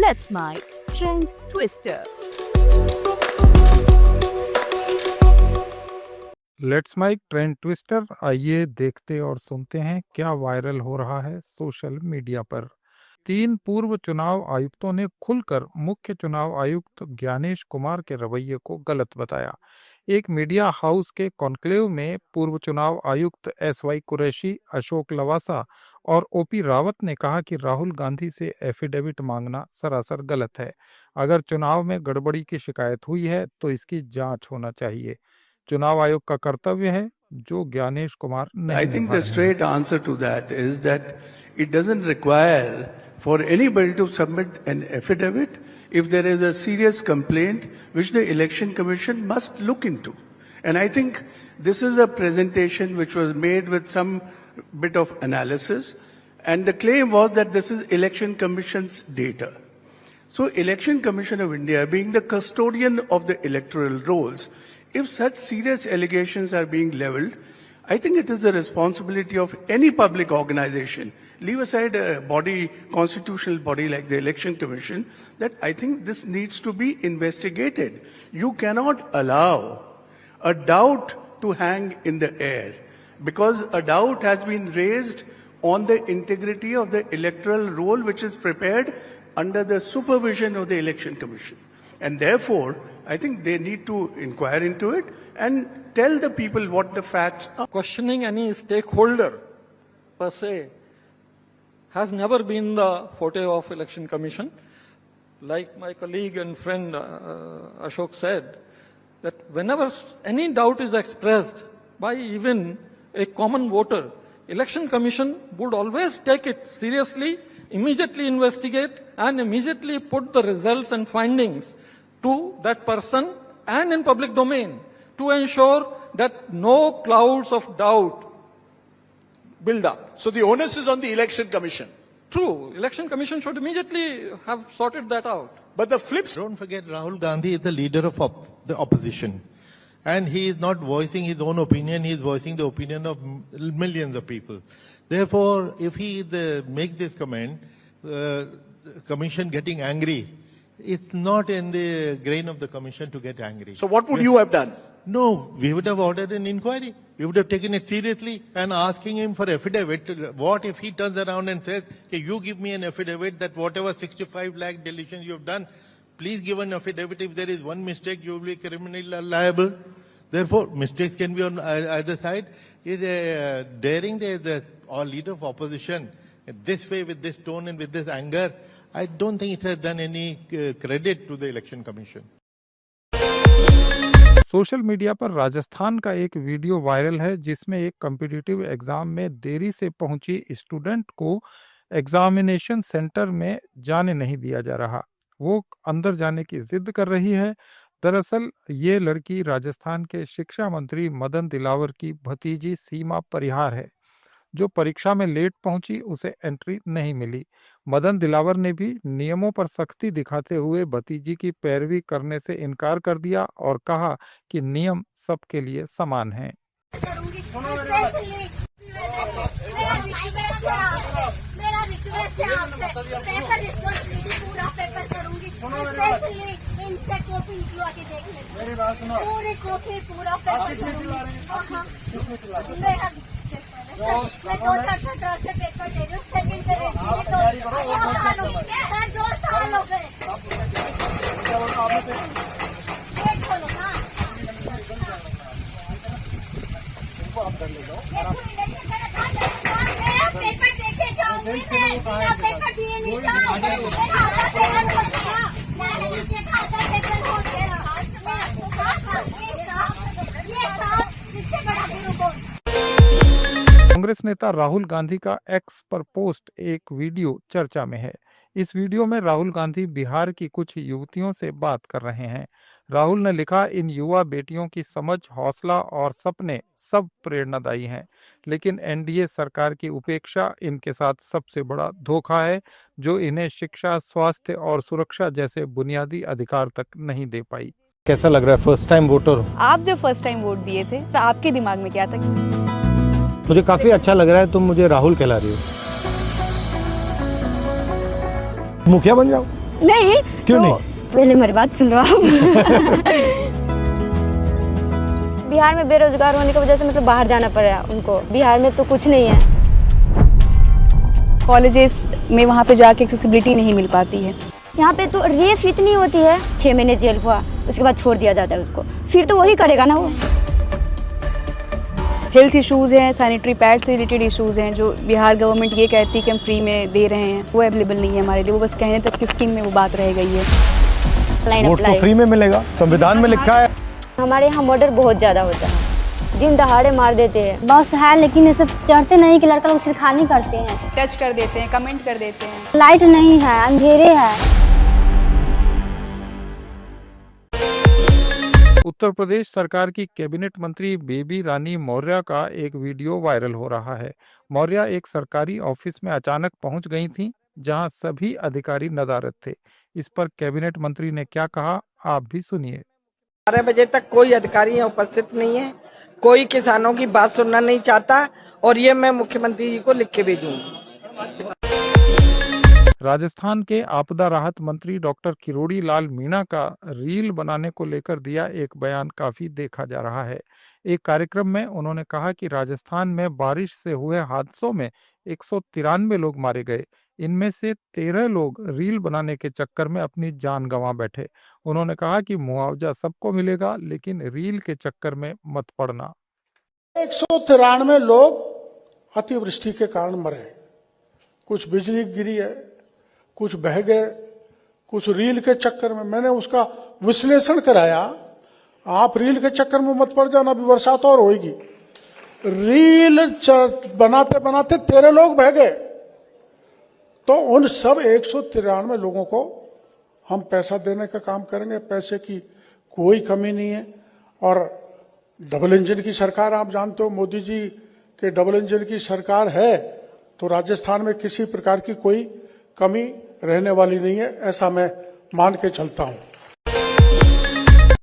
Let's My Trend Twister. Let's mic trend twister. आइए देखते और सुनते हैं क्या वायरल हो रहा है सोशल मीडिया पर। 3 पूर्व चुनाव आयुक्तों ने खुलकर मुख्य चुनाव आयुक्त ज्ञानेश कुमार के रवैये को गलत बताया। एक मीडिया हाउस के कॉन्क्लेव में पूर्व चुनाव आयुक्त एसवाई कुरैशी, अशोक लवासा और ओपी रावत ने कहा कि राहुल गांधी से एफिडेविट मांगना सरासर गलत है। अगर चुनाव में गड़बड़ी की शिकायत हुई है तो इसकी जांच होना चाहिए। चुनाव आयोग का कर्तव्य है जो ज्ञानेश कुमार I नहीं think निभा the रहे हैं। straight answer to that is that it doesn't require for anybody to submit an affidavit if there is a serious complaint which the Election Commission must look into. And I think this is a presentation which was made with some bit of analysis, and the claim was that this is Election Commission's data. So Election Commission of India, being the custodian of the electoral rolls, if such serious allegations are being leveled, I think it is the responsibility of any public organization, leave aside a body, constitutional body like the Election Commission, that I think this needs to be investigated. You cannot allow a doubt to hang in the air, because a doubt has been raised on the integrity of the electoral roll which is prepared under the supervision of the Election Commission. And therefore, I think they need to inquire into it and tell the people what the facts are. Questioning any stakeholder per se has never been the forte of Election Commission. Like my colleague and friend Ashok said, that whenever any doubt is expressed by even a common voter, Election Commission would always take it seriously, immediately investigate and immediately put the results and findings to that person and in public domain to ensure that no clouds of doubt build up. So the onus is on the Election Commission. True, Election Commission should immediately have sorted that out. But the flip side, Don't forget, Rahul Gandhi is the leader of the opposition. And he is not voicing his own opinion, he is voicing the opinion of millions of people. Therefore, if he makes this comment, commission getting angry, it's not in the grain of the commission to get angry. so what would you have done? No, we would have ordered an inquiry. We would have taken it seriously and asking him for affidavit. What if he turns around and says, okay, you give me an affidavit that whatever 65 lakh deletions you have done, please give an affidavit. If there is one mistake, you will be criminally liable. Therefore, mistakes can be on either side. Is daring the leader of opposition this way, with this tone and with this anger, I don't think it has done any credit to the Election Commission. Social media पर राजस्थान का एक video viral है जिसमें एक competitive exam में देरी से पहुंची स्टूडेंट को एग्जामिनेशन सेंटर में जाने नहीं दिया जा रहा। वो अंदर जाने की जिद कर रही है। दरअसल ये लड़की राजस्थान के शिक्षा मंत्री मदन दिलावर की भतीजी सीमा परिहार है। जो परीक्षा में लेट पहुंची उसे एंट्री नहीं मिली। मदन दिलावर ने भी नियमों पर सख्ती दिखाते हुए भतीजी की पैरवी करने से इनकार कर दिया और कहा कि नियम सबके लिए समान हैं। मेरा रिक्वेस्ट है आपसे, पेपर रिस्पॉन्सिबिलिटी पूरा पेपर करूंगी, स्पेशली इनसे कॉपी निकलवा के देख लेना, मेरी बात सुनो, पूरी कॉपी पूरा पेपर करूंगी। मैं 2018 से पेपर दे रही हूँ, सेकंड से रेडी हूँ, 2 साल हो गए। देखो ना, मेरा पेपर देखे जाऊंगी मैं, मेरा पेपर दिए नहीं जाऊँ, मेरा आधा पेपर हो गया, मैंने नीचे का आधा पेपर हो गया, मैं आपको कहा ये साफ इससे बड़ा गुरु। कांग्रेस नेता राहुल गांधी का एक्स पर पोस्ट एक वीडियो चर्चा में है। इस वीडियो में राहुल गांधी बिहार की कुछ युवतियों से बात कर रहे हैं। राहुल ने लिखा, इन युवा बेटियों की समझ, हौसला और सपने सब प्रेरणादायी हैं, लेकिन एनडीए सरकार की उपेक्षा इनके साथ सबसे बड़ा धोखा है जो इन्हें शिक्षा, स्वास्थ्य और सुरक्षा जैसे बुनियादी अधिकार तक नहीं दे पाई। कैसा लग रहा है फर्स्ट टाइम वोटर? आप जब फर्स्ट टाइम वोट दिए थे तो आपके दिमाग में क्या था? मुझे काफी अच्छा लग रहा है, तुम मुझे राहुल कहला रही हो। मुखिया बन जाओ। नहीं क्यों तो नहीं? पहले मेरी बात सुन लो आप। बिहार में बेरोजगार होने की वजह से मतलब बाहर जाना पड़ रहा है उनको। बिहार में तो कुछ नहीं है, कॉलेजेस में वहाँ पे जाके एक्सेसिबिलिटी नहीं मिल पाती है। यहाँ पे तो रेप इतनी होती है, 6 महीने जेल हुआ उसके बाद छोड़ दिया जाता है उसको, फिर तो वही करेगा ना वो। हेल्थ इश्यूज़ हैं, सैनिटरी पैड से रिलेटेड इश्यूज़ हैं जो बिहार गवर्नमेंट ये कहती है कि हम फ्री में दे रहे हैं, वो अवेलेबल नहीं है हमारे लिए। वो बस कहने तक की स्कीम में वो बात रह गई है। वोट तो फ्री में मिलेगा, संविधान में लिखा है। हमारे यहाँ मर्डर बहुत ज़्यादा होता है, दिन दहाड़े मार देते हैं। बस है लेकिन इसमें चढ़ते नहीं कि लड़का लोग छेड़खानी करते हैं, टच कर देते हैं, कमेंट कर देते हैं। लाइट नहीं है, अंधेरे है। उत्तर प्रदेश सरकार की कैबिनेट मंत्री बेबी रानी मौर्य का एक वीडियो वायरल हो रहा है। मौर्य एक सरकारी ऑफिस में अचानक पहुंच गई थीं, जहां सभी अधिकारी नदारद थे। इस पर कैबिनेट मंत्री ने क्या कहा, आप भी सुनिए। 12 बजे तक कोई अधिकारी यहाँ उपस्थित नहीं है, कोई किसानों की बात सुनना नहीं चाहता, और ये मैं मुख्यमंत्री जी को लिख के भेजूंगी। राजस्थान के आपदा राहत मंत्री डॉक्टर किरोड़ी लाल मीणा का रील बनाने को लेकर दिया एक बयान काफी देखा जा रहा है। एक कार्यक्रम में उन्होंने कहा कि राजस्थान में बारिश से हुए हादसों में 193 लोग मारे गए, इनमें से 13 लोग रील बनाने के चक्कर में अपनी जान गंवा बैठे। उन्होंने कहा कि मुआवजा सबको मिलेगा, लेकिन रील के चक्कर में मत पड़ना। 193 लोग अतिवृष्टि के कारण मरे, कुछ बिजली गिरी है, कुछ बह गए, कुछ रील के चक्कर में। मैंने उसका विश्लेषण कराया, आप रील के चक्कर में मत पड़ जाना, अभी बरसात और होगी। रील बनाते बनाते 13 लोग बह गए, तो उन सब 193 लोगों को हम पैसा देने का काम करेंगे। पैसे की कोई कमी नहीं है। और डबल इंजन की सरकार, आप जानते हो मोदी जी के डबल इंजन की सरकार है, तो राजस्थान में किसी प्रकार की कोई कमी रहने वाली नहीं है, ऐसा मैं मान के चलता हूं।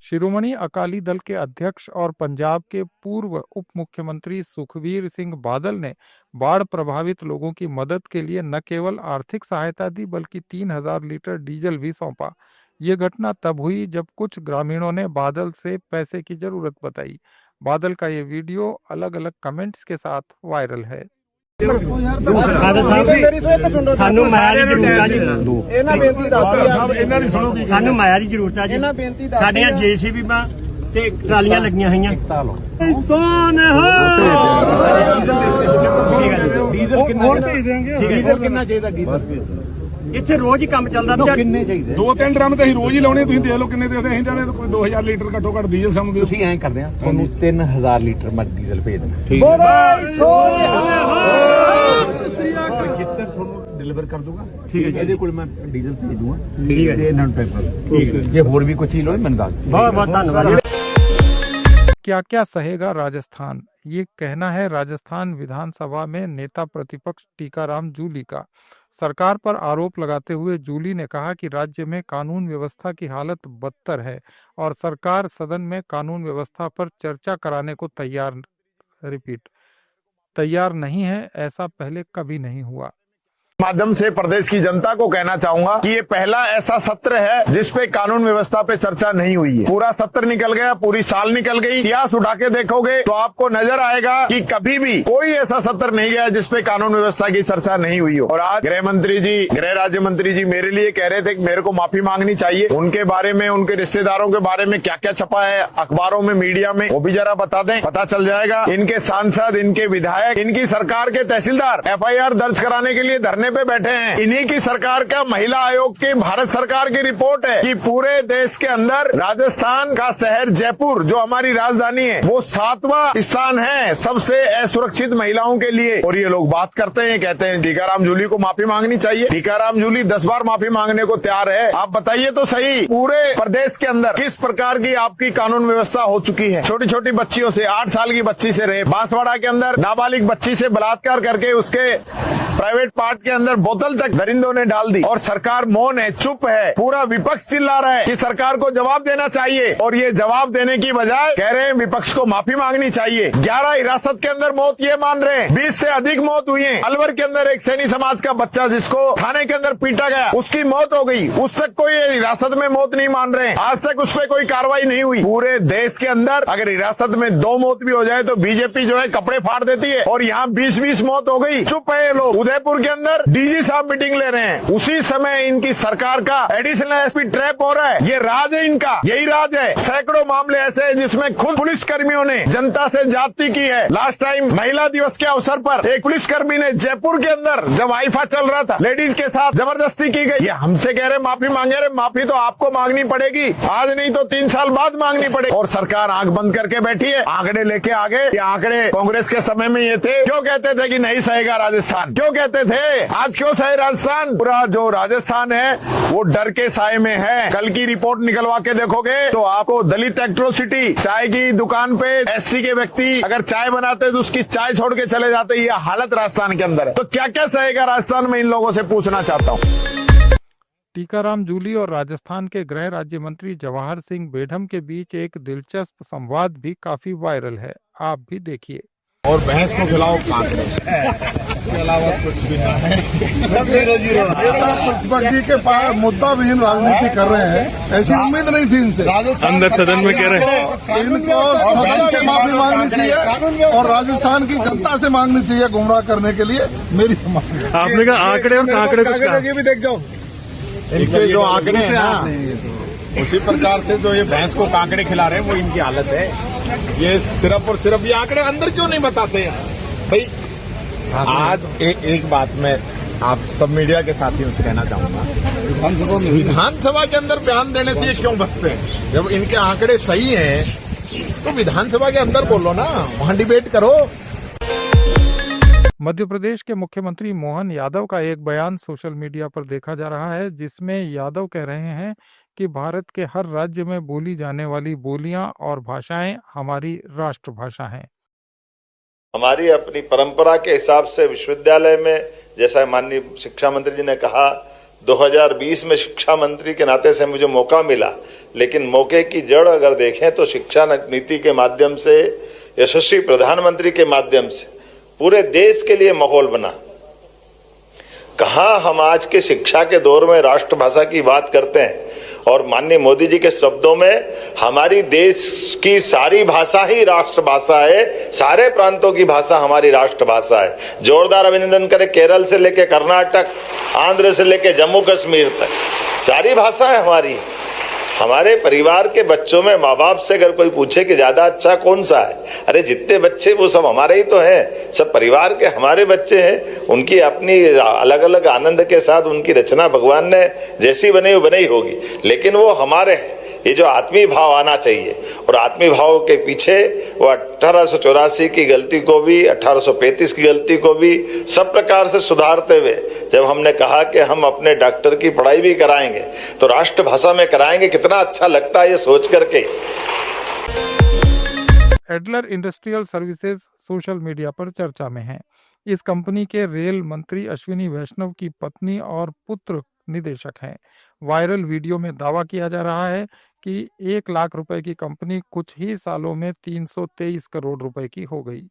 शिरोमणि अकाली दल के अध्यक्ष और पंजाब के पूर्व उप मुख्यमंत्री सुखबीर सिंह बादल ने बाढ़ प्रभावित लोगों की मदद के लिए न केवल आर्थिक सहायता दी, बल्कि 3000 लीटर डीजल भी सौंपा। ये घटना तब हुई जब कुछ ग्रामीणों ने बादल से पैसे की जरूरत बताई। बादल का ये वीडियो अलग अलग कमेंट्स के साथ वायरल है। ਸਾਨੂੰ ਮਾਇਆ ਦੀ ਜ਼ਰੂਰਤ ਆ ਜੀ, ਇਹਨਾਂ ਬੇਨਤੀ ਦੱਸੋ ਇਹਨਾਂ ਦੀ ਸੁਣੋ। ਸਾਨੂੰ ਮਾਇਆ ਦੀ ਜ਼ਰੂਰਤ ਆ ਜੀ, ਸਾਡੀਆਂ ਜੇਸੀਬੀ ਤੇ ਟਰਾਲੀਆਂ ਲੱਗੀਆਂ ਹੋਈਆਂ। ਸੋਨੇ ਹੋ ਡੀਜ਼ਲ ਕਿੰਨਾ ਚਾਹੀਦਾ? ਡੀਜ਼ਲ ਇੱਥੇ ਰੋਜ਼ ਹੀ ਕੰਮ ਚੱਲਦਾ। ਕਿੰਨੇ ਚਾਹੀਦੇ? 2-3 ਡਰਮ ਤਾਂ ਅਸੀਂ ਰੋਜ਼ ਹੀ ਲਾਉਣੇ, ਤੁਸੀਂ ਦੇਖ ਲਓ ਕਿੰਨੇ ਦੇ ਅਸੀਂ ਚਾਹਦੇ ਕੋਈ 2000 ਲੀਟਰ ਘੱਟੋ ਘੱਟ ਡੀਜ਼ਲ ਸਾਨੂੰ ਦਿਓ। ਅਸੀਂ ਐਂ ਕਰਦੇ ਆ, ਤੁਹਾਨੂੰ 3000 ਲੀਟਰ ਮੈਂ ਡੀਜ਼ਲ ਭੇਜ ਦਿੰਦਾ। ਠੀਕ ਹੈ, ਜਿੱਥੇ ਤੁਹਾਨੂੰ ਡਿਲੀਵਰ ਕਰ ਦੂੰਗਾ। ਠੀਕ ਹੈ, ਇਹਦੇ ਕੋਲ ਮੈਂ ਡੀਜ਼ਲ ਭੇਜ ਦੂੰਗਾ। ਠੀਕ ਹੈ, ਇਹਨਾਂ ਨੂੰ ਪੈਕ ਕਰ। ਠੀਕ ਹੈ, ਜੇ ਹੋਰ ਵੀ ਕੋਈ ਚੀਜ਼ ਲੋੜ ਮੈਨੂੰ ਦੱਸ। ਬਹੁਤ ਬਹੁਤ ਧੰਨਵਾਦ। क्या क्या सहेगा राजस्थान, ये कहना है राजस्थान विधानसभा में नेता प्रतिपक्ष टीकाराम जूली का। सरकार पर आरोप लगाते हुए जूली ने कहा कि राज्य में कानून व्यवस्था की हालत बदतर है और सरकार सदन में कानून व्यवस्था पर चर्चा कराने को तैयार नहीं है। ऐसा पहले कभी नहीं हुआ। माध्यम से प्रदेश की जनता को कहना चाहूंगा कि ये पहला ऐसा सत्र है जिसपे कानून व्यवस्था पे चर्चा नहीं हुई है। पूरा सत्र निकल गया, पूरी साल निकल गई, इतिहास उठा के देखोगे तो आपको नजर आएगा कि कभी भी कोई ऐसा सत्र नहीं गया जिसपे कानून व्यवस्था की चर्चा नहीं हुई हो। और आज गृह मंत्री जी, गृह राज्य मंत्री जी मेरे लिए कह रहे थे कि मेरे को माफी मांगनी चाहिए। उनके बारे में, उनके रिश्तेदारों के बारे में क्या क्या छपा है अखबारों में, मीडिया में, वो भी जरा बता दें, पता चल जाएगा। इनके सांसद, इनके विधायक, इनकी सरकार के तहसीलदार FIR दर्ज कराने के लिए धरने पे बैठे हैं। इन्हीं की सरकार का महिला आयोग की भारत सरकार की रिपोर्ट है कि पूरे देश के अंदर राजस्थान का शहर जयपुर, जो हमारी राजधानी है, वो 7वां स्थान है सबसे असुरक्षित महिलाओं के लिए। और ये लोग बात करते हैं, कहते हैं टीकाराम जूली को माफी मांगनी चाहिए। टीकाराम जूली 10 बार माफी मांगने को तैयार है। आप बताइए तो सही, पूरे प्रदेश के अंदर किस प्रकार की आपकी कानून व्यवस्था हो चुकी है। छोटी छोटी बच्चियों से, 8 साल की बच्ची से रेप, बांसवाड़ा के अंदर नाबालिग बच्ची से बलात्कार करके उसके प्राइवेट पार्ट के अंदर बोतल तक दरिंदों ने डाल दी और सरकार मौन है, चुप है। पूरा विपक्ष चिल्ला रहा है कि सरकार को जवाब देना चाहिए और ये जवाब देने की बजाय कह रहे हैं विपक्ष को माफी मांगनी चाहिए। 11 हिरासत के अंदर मौत ये मान रहे हैं, 20 से अधिक मौत हुई है। अलवर के अंदर एक सैनी समाज का बच्चा जिसको थाने के अंदर पीटा गया, उसकी मौत हो गई, उस तक कोई हिरासत में मौत नहीं मान रहे हैं। आज तक उस पर कोई कार्रवाई नहीं हुई। पूरे देश के अंदर अगर हिरासत में 2 मौत भी हो जाए तो बीजेपी जो है कपड़े फाड़ देती है और यहाँ 20-20 मौत हो गई, चुप है ये लोग। उदयपुर के अंदर डीजी साहब मीटिंग ले रहे हैं, उसी समय इनकी सरकार का एडिशनल एसपी ट्रैप हो रहा है। ये राज है इनका, यही राज है। सैकड़ों मामले ऐसे हैं जिसमें खुद पुलिस कर्मियों ने जनता से ज्यादती की है। लास्ट टाइम महिला दिवस के अवसर पर एक पुलिसकर्मी ने जयपुर के अंदर जब आईफा चल रहा था लेडीज के साथ जबरदस्ती की गई। ये हमसे कह रहे माफी मांगे रहे, माफी तो आपको मांगनी पड़ेगी, आज नहीं तो 3 साल बाद मांगनी पड़ेगी। और सरकार आंख बंद करके बैठी है, आंकड़े लेके आगे। ये आंकड़े कांग्रेस के समय में ये थे, क्यों कहते थे कि नहीं सहेगा राजस्थान, क्यों कहते थे, आज क्यों सहे राजस्थान? पूरा जो राजस्थान है वो डर के साए में है। कल की रिपोर्ट निकलवा के देखोगे तो आपको दलित एट्रोसिटी, चाय की दुकान पे एससी के व्यक्ति अगर चाय बनाते तो उसकी चाय छोड़ के चले जाते, ये हालत राजस्थान के अंदर है। तो क्या क्या सहेगा राजस्थान में, इन लोगों से पूछना चाहता हूँ। टीकाराम जूली और राजस्थान के गृह राज्य मंत्री जवाहर सिंह बेढम के बीच एक दिलचस्प संवाद भी काफी वायरल है, आप भी देखिए। और भैंस को खिलाओ कांकड़े, इसके अलावा कुछ भी नहीं है। प्रतिपक्षी के पास मुद्दा विहीन राजनीति कर रहे हैं, ऐसी उम्मीद नहीं थी इनसे। अंदर सदन में कह रहे हैं इनको सदन से माफी मांगनी चाहिए और राजस्थान की जनता से मांगनी चाहिए गुमराह करने के लिए। मेरी आपने कहा आंकड़े और कांकड़े कुछ कहा, ये भी देख जाओ। इनके जो आंकड़े हैं ना, उसी प्रकार से जो ये भैंस को कांकड़े खिला रहे हैं वो इनकी हालत है। ये सिर्फ और सिर्फ ये आंकड़े अंदर क्यों नहीं बताते हैं भाई? आज एक बात मैं आप सब मीडिया के साथियों से कहना चाहूंगा, विधानसभा के अंदर बयान देने से ये क्यों बचते हैं? जब इनके आंकड़े सही हैं तो विधानसभा के अंदर बोलो ना, वहां डिबेट करो। मध्य प्रदेश के मुख्यमंत्री मोहन यादव का एक बयान सोशल मीडिया पर देखा जा रहा है, जिसमें यादव कह रहे हैं कि भारत के हर राज्य में बोली जाने वाली बोलियां और भाषाएं हमारी राष्ट्रभाषा हैं। हमारी अपनी परंपरा के हिसाब से विश्वविद्यालय में, जैसा माननीय शिक्षा मंत्री जी ने कहा, 2020 में शिक्षा मंत्री के नाते से मुझे मौका मिला, लेकिन मौके की जड़ अगर देखें तो शिक्षा नीति के माध्यम से, यशस्वी प्रधानमंत्री के माध्यम से पूरे देश के लिए माहौल बना। कहां हम आज के शिक्षा के दौर में राष्ट्रभाषा की बात करते हैं और माननीय मोदी जी के शब्दों में हमारी देश की सारी भाषा ही राष्ट्रभाषा है, सारे प्रांतों की भाषा हमारी राष्ट्रभाषा है। जोरदार अभिनंदन करें केरल से लेकर कर्नाटक, आंध्र से लेकर जम्मू कश्मीर तक, सारी भाषा है हमारी। हमारे परिवार के बच्चों में माँ बाप से अगर कोई पूछे कि ज्यादा अच्छा कौन सा है, अरे जितने बच्चे वो सब हमारे ही तो हैं, सब परिवार के हमारे बच्चे हैं। उनकी अपनी अलग अलग आनंद के साथ उनकी रचना भगवान ने जैसी बनाई होगी, लेकिन वो हमारे हैं। ये जो आत्मीय भाव आना चाहिए, और आत्मीय भाव के पीछे वो 1884 की गलती को भी, 1835 की गलती को भी सब प्रकार से सुधारते हुए जब हमने कहा कि हम अपने डॉक्टर की पढ़ाई भी कराएंगे तो राष्ट्रभाषा में कराएंगे, कितना अच्छा लगता है ये सोच करके। Adler industrial services social media पर चर्चा में है। इस कंपनी के रेल मंत्री अश्विनी वैष्णव की पत्नी और पुत्र निदेशक हैं। वायरल वीडियो में दावा किया जा रहा है कि 1 लाख रुपए की कंपनी कुछ ही सालों में 323 करोड़ रुपए की हो गई।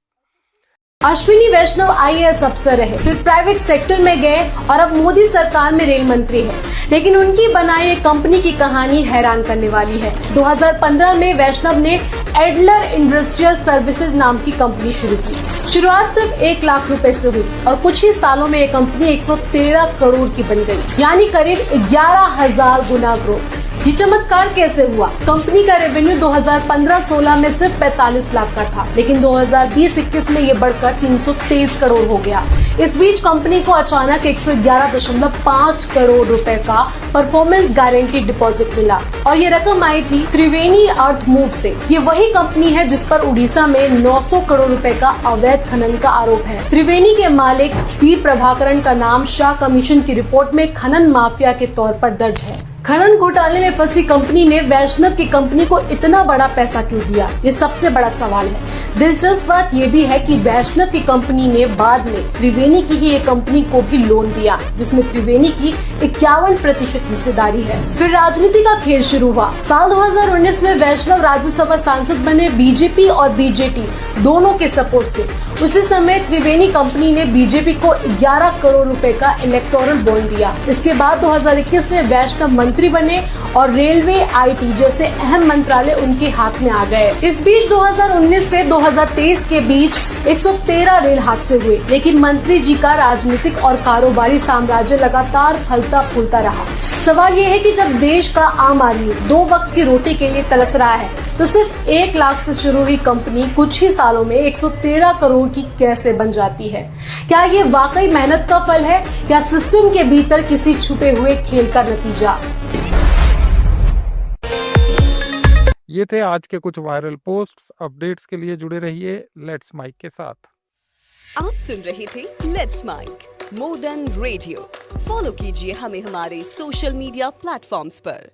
अश्विनी वैष्णव IAS अफसर रहे, फिर प्राइवेट सेक्टर में गए और अब मोदी सरकार में रेल मंत्री है, लेकिन उनकी बनाई एक कंपनी की कहानी हैरान करने वाली है। 2015 में वैष्णव ने एडलर इंडस्ट्रियल सर्विसेज नाम की कंपनी शुरू की। शुरुआत सिर्फ 1 लाख रुपए से हुई और कुछ ही सालों में ये कंपनी 113 करोड़ की बन गई, यानी करीब 11,000 गुना ग्रोथ। ये चमत्कार कैसे हुआ? कंपनी का रेवेन्यू 2015-16 में सिर्फ 45 लाख का था, लेकिन 2020-21 में ये बढ़कर 323 करोड़ हो गया। इस बीच कंपनी को अचानक 111.5 करोड़ रुपए का परफॉर्मेंस गारंटी डिपॉजिट मिला और ये रकम आई थी त्रिवेणी अर्थ मूव से। ये वही कंपनी है जिस पर उड़ीसा में 900 करोड़ रुपए का अवैध खनन का आरोप है। त्रिवेणी के मालिक पी प्रभाकरण का नाम शाह कमीशन की रिपोर्ट में खनन माफिया के तौर पर दर्ज है। खनन घोटाले में फंसी कंपनी ने वैष्णव की कंपनी को इतना बड़ा पैसा क्यों दिया, ये सबसे बड़ा सवाल है। दिलचस्प बात ये भी है कि वैष्णव की कंपनी ने बाद में त्रिवेणी की ही एक कंपनी को भी लोन दिया, जिसमें त्रिवेणी की 51% हिस्सेदारी है। फिर राजनीति का खेल शुरू हुआ। साल 2019 में वैष्णव राज्यसभा सांसद बने बीजेपी और बीजेटी दोनों के सपोर्ट से। उसी समय त्रिवेणी कंपनी ने बीजेपी को 11 करोड़ रुपए का इलेक्टोरल बॉन्ड दिया। इसके बाद 2021 में वैष्णव मंत्री बने और रेलवे, IT जैसे अहम मंत्रालय उनके हाथ में आ गए। इस बीच 2019 से 2023 के बीच 113 रेल हादसे हुए, लेकिन मंत्री जी का राजनीतिक और कारोबारी साम्राज्य लगातार फलता फूलता रहा। सवाल ये है कि जब देश का आम आदमी 2 वक्त की रोटी के लिए तरस रहा है, तो सिर्फ 1 लाख से शुरू हुई कंपनी कुछ ही सालों में 113 करोड़ की कैसे बन जाती है? क्या ये वाकई मेहनत का फल है या सिस्टम के भीतर किसी छुपे हुए खेल का नतीजा? ये थे आज के कुछ वायरल पोस्ट्स। अपडेट्स के लिए जुड़े रहिए लेट्स माइक के साथ। आप सुन रहे थे let's mic more than radio. Follow कीजिए हमें हमारे सोशल मीडिया प्लेटफॉर्म्स पर।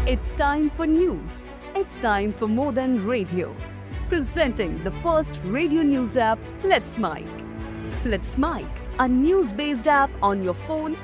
It's time for news. It's time for more than radio. Presenting the first radio news app, Let's Mic. Let's Mic, a news-based app on your phone